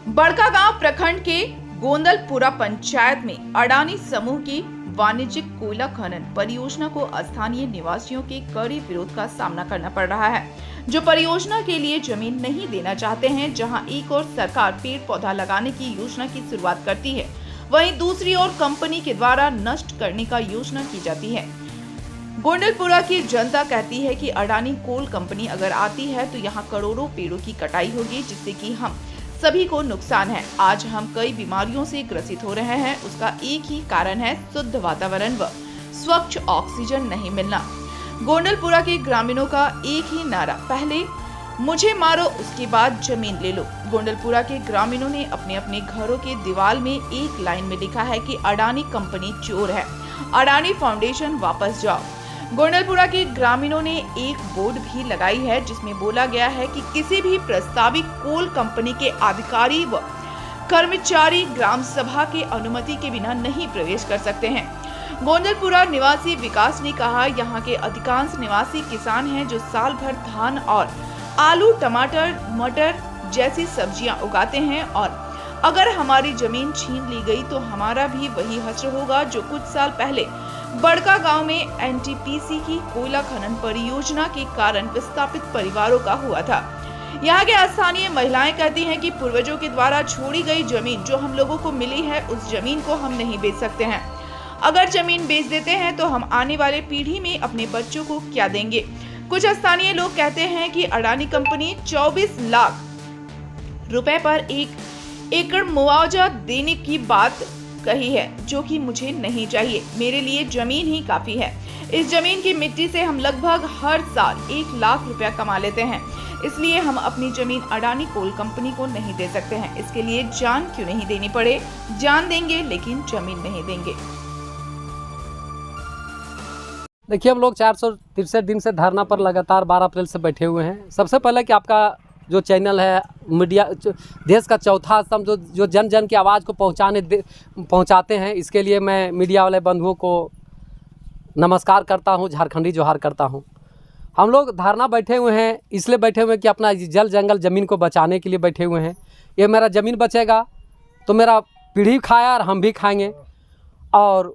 बड़कागांव प्रखंड के गोंदलपुरा पंचायत में अडानी समूह की वाणिज्यिक कोयला खनन परियोजना को स्थानीय निवासियों के कड़े विरोध का सामना करना पड़ रहा है, जो परियोजना के लिए जमीन नहीं देना चाहते हैं। जहां एक और सरकार पेड़ पौधा लगाने की योजना की शुरुआत करती है, वहीं दूसरी ओर कंपनी के द्वारा नष्ट करने का योजना की जाती है। गोंदलपुरा की जनता कहती है कि अडानी कोल कंपनी अगर आती है तो यहाँ करोड़ों पेड़ों की कटाई होगी, जिससे कि हम सभी को नुकसान है। आज हम कई बीमारियों से ग्रसित हो रहे हैं। उसका एक ही कारण है शुद्ध वातावरण व स्वच्छ ऑक्सीजन नहीं मिलना। गोंदलपुरा के ग्रामीणों का एक ही नारा, पहले मुझे मारो उसके बाद जमीन ले लो। गोंदलपुरा के ग्रामीणों ने अपने अपने घरों के दीवार में एक लाइन में लिखा है कि अडानी कंपनी चोर है, अडानी फाउंडेशन वापस जाओ। गोंदलपुरा के ग्रामीणों ने एक बोर्ड भी लगाई है, जिसमें बोला गया है कि किसी भी प्रस्तावित कोल कंपनी के अधिकारी व कर्मचारी ग्राम सभा के अनुमति के बिना नहीं प्रवेश कर सकते हैं। गोंदलपुरा निवासी विकास ने कहा, यहाँ के अधिकांश निवासी किसान हैं जो साल भर धान और आलू, टमाटर, मटर जैसी सब्जियां उगाते हैं, और अगर हमारी जमीन छीन ली गई तो हमारा भी वही हश्र होगा जो कुछ साल पहले बड़कागांव में एनटीपीसी की कोयला खनन परियोजना के कारण विस्थापित परिवारों का हुआ था। यहाँ के स्थानीय महिलाएं कहती हैं कि पूर्वजों के द्वारा छोड़ी गई जमीन जो हम लोगों को मिली है, उस जमीन को हम नहीं बेच सकते हैं। अगर जमीन बेच देते हैं तो हम आने वाले पीढ़ी में अपने बच्चों को क्या देंगे। कुछ स्थानीय लोग कहते हैं कि अडानी कंपनी 24 लाख रुपए पर 1 एकड़ मुआवजा देने की बात कही है, जो कि मुझे नहीं चाहिए। मेरे लिए जमीन ही काफी है। इस जमीन की मिट्टी से हम लगभग हर साल 1 लाख रुपया कमा लेते हैं, इसलिए हम अपनी जमीन अडानी कोल कंपनी को नहीं दे सकते हैं। इसके लिए जान क्यों नहीं देनी पड़े, जान देंगे लेकिन जमीन नहीं देंगे। देखिए, हम लोग 463 दिन से धरना पर लगातार 12 अप्रैल से बैठे हुए हैं। सबसे पहले कि आपका जो चैनल है, मीडिया, देश का चौथा स्तंभ जो जन जन की आवाज़ को पहुंचाते हैं, इसके लिए मैं मीडिया वाले बंधुओं को नमस्कार करता हूं, झारखंडी जोहार करता हूं। हम लोग धरना बैठे हुए हैं, इसलिए बैठे हुए हैं कि अपना जल जंगल ज़मीन को बचाने के लिए बैठे हुए हैं। ये मेरा ज़मीन बचेगा तो मेरा पीढ़ी खाया और हम भी खाएंगे, और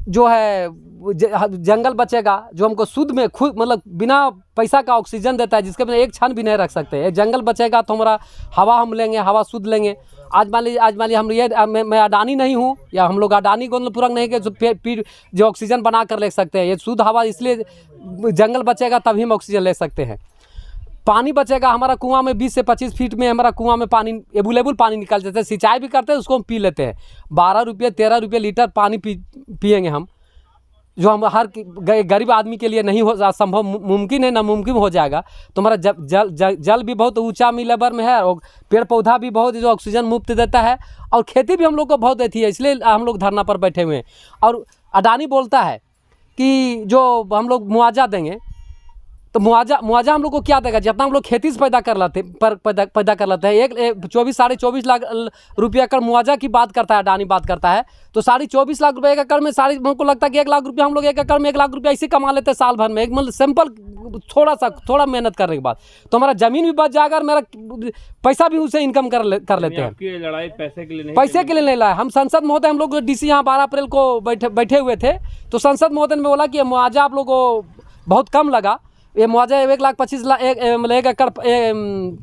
जो है जंगल बचेगा जो हमको शुद्ध में खुद मतलब बिना पैसा का ऑक्सीजन देता है, जिसके बिना एक क्षण भी नहीं रख सकते। एक जंगल बचेगा तो हमारा हवा हम लेंगे, हवा शुद्ध लेंगे। आज मान लीजिए हम ये मैं अडानी नहीं हूँ, या हम लोग अडानी गोंदलपुरा नहीं कि जो ऑक्सीजन बना कर ले सकते हैं। ये शुद्ध हवा, इसलिए जंगल बचेगा तभी हम ऑक्सीजन ले सकते हैं। पानी बचेगा, हमारा कुआं में 20 से 25 फीट में हमारा कुआं में पानी अवेलेबल पानी निकल जाता है। सिंचाई भी करते हैं, उसको हम पी लेते हैं। 12 रुपये 13 रुपये लीटर पानी पिएंगे हम, जो हम हर गरीब आदमी के लिए नहीं हो संभव, मुमकिन है, नामुमकिन हो जाएगा। तो हमारा जल भी बहुत ऊंचा लेवल में है, और पेड़ पौधा भी बहुत जो ऑक्सीजन मुफ्त देता है, और खेती भी हम लोग को बहुत देती है। इसलिए हम लोग धरना पर बैठे हुए हैं। और अडानी बोलता है कि जो हम लोग मुआवजा देंगे, तो मुआवजा हम लोग को क्या देगा? जितना हम लोग खेती से पैदा कर लेते हैं। एक 24-24.5 लाख रुपये एकड़ मुआवजा की बात करता है अडानी, बात करता है। तो 24.5 लाख रुपये एक एकड़ में हमको लगता है कि 1 लाख रुपया हम लोग एक एकड़ में 1 लाख रुपया ऐसे कमा लेते हैं साल भर में। एक मतलब सिंपल थोड़ा मेहनत करने के बाद तो हमारा जमीन भी बच जाएगा, और मेरा पैसा भी उसे इनकम कर लेते हैं। आपकी लड़ाई पैसे के लिए नहीं लाए। हम संसद महोदय, हम लोग डीसी यहाँ 12 अप्रैल को बैठे हुए थे, तो संसद महोदय ने बोला कि मुआवजा आप लोग को बहुत कम लगा। ये मुआवजा 1,25 लाख एक एकड़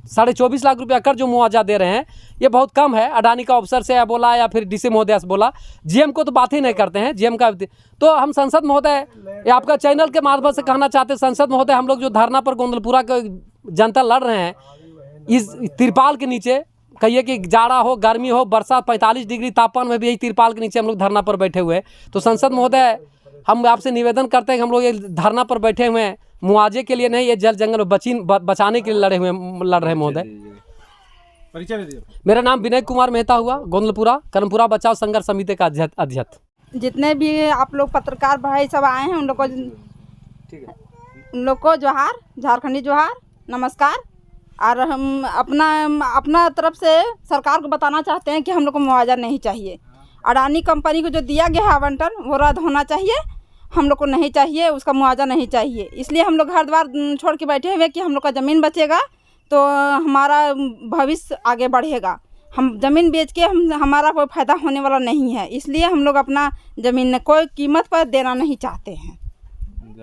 24.5 लाख रुपया एकड़ जो मुआवजा दे रहे हैं, ये बहुत कम है। अडानी का अफसर से बोला या फिर डीसी महोदय से बोला, जीएम को तो बात ही नहीं करते हैं। जीएम का तो हम संसद महोदय, आपका चैनल के माध्यम से कहना चाहते हैं, संसद महोदय, हम लोग जो धरना पर गोंदलपुरा के जनता लड़ रहे हैं, इस तिरपाल के नीचे, कहिए कि जाड़ा हो, गर्मी हो, बरसात, 45 डिग्री तापमान में भी यही तिरपाल के नीचे हम लोग धरना पर बैठे हुए हैं। तो संसद महोदय, हम आपसे निवेदन करते हैं कि हम लोग ये धरना पर बैठे हुए हैं मुआवजे के लिए नहीं, ये जल जंगल बचाने के लिए लड़ रहे हैं महोदय। परिचय दीजिए। मेरा नाम विनय कुमार मेहता हुआ, गोंदलपुरा कर्मपुरा बचाओ संघर्ष समिति का अध्यक्ष। जितने भी आप लोग पत्रकार भाई सब आए हैं, उन लोग को जोहार, झारखंडी जोहार, नमस्कार। और हम अपना तरफ से सरकार को बताना चाहते हैं कि हम लोग को मुआवजा नहीं चाहिए। अडानी कंपनी को जो दिया गया है आवंटन, वो रद्द होना चाहिए। हम लोग को नहीं चाहिए, उसका मुआवजा नहीं चाहिए। इसलिए हम लोग घर द्वार छोड़ के बैठे हुए कि हम लोग का ज़मीन बचेगा तो हमारा भविष्य आगे बढ़ेगा। हम ज़मीन बेच के हमारा कोई फ़ायदा होने वाला नहीं है, इसलिए हम लोग अपना ज़मीन कोई कीमत पर देना नहीं चाहते हैं।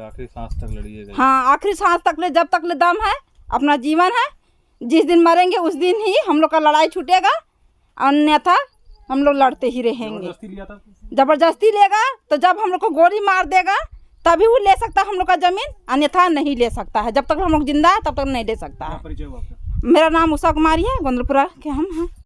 आखिरी सांस तक लड़िएगा। हाँ, आखिरी सांस तक ले, जब तक ले दम है, अपना जीवन है, जिस दिन मरेंगे उस दिन ही हम लोग का लड़ाई छूटेगा, अन्यथा हम लोग लड़ते ही रहेंगे। जबरदस्ती लिया था? ज़बरदस्ती लेगा तो जब हम लोग को गोली मार देगा तभी वो ले सकता है हम लोग का ज़मीन, अन्यथा नहीं ले सकता है। जब तक हम लोग जिंदा है तब तक नहीं ले सकता है। क्या परिचय हुआ आपका? मेरा नाम उषा कुमारी है, गोंदलपुरा के हम हैं।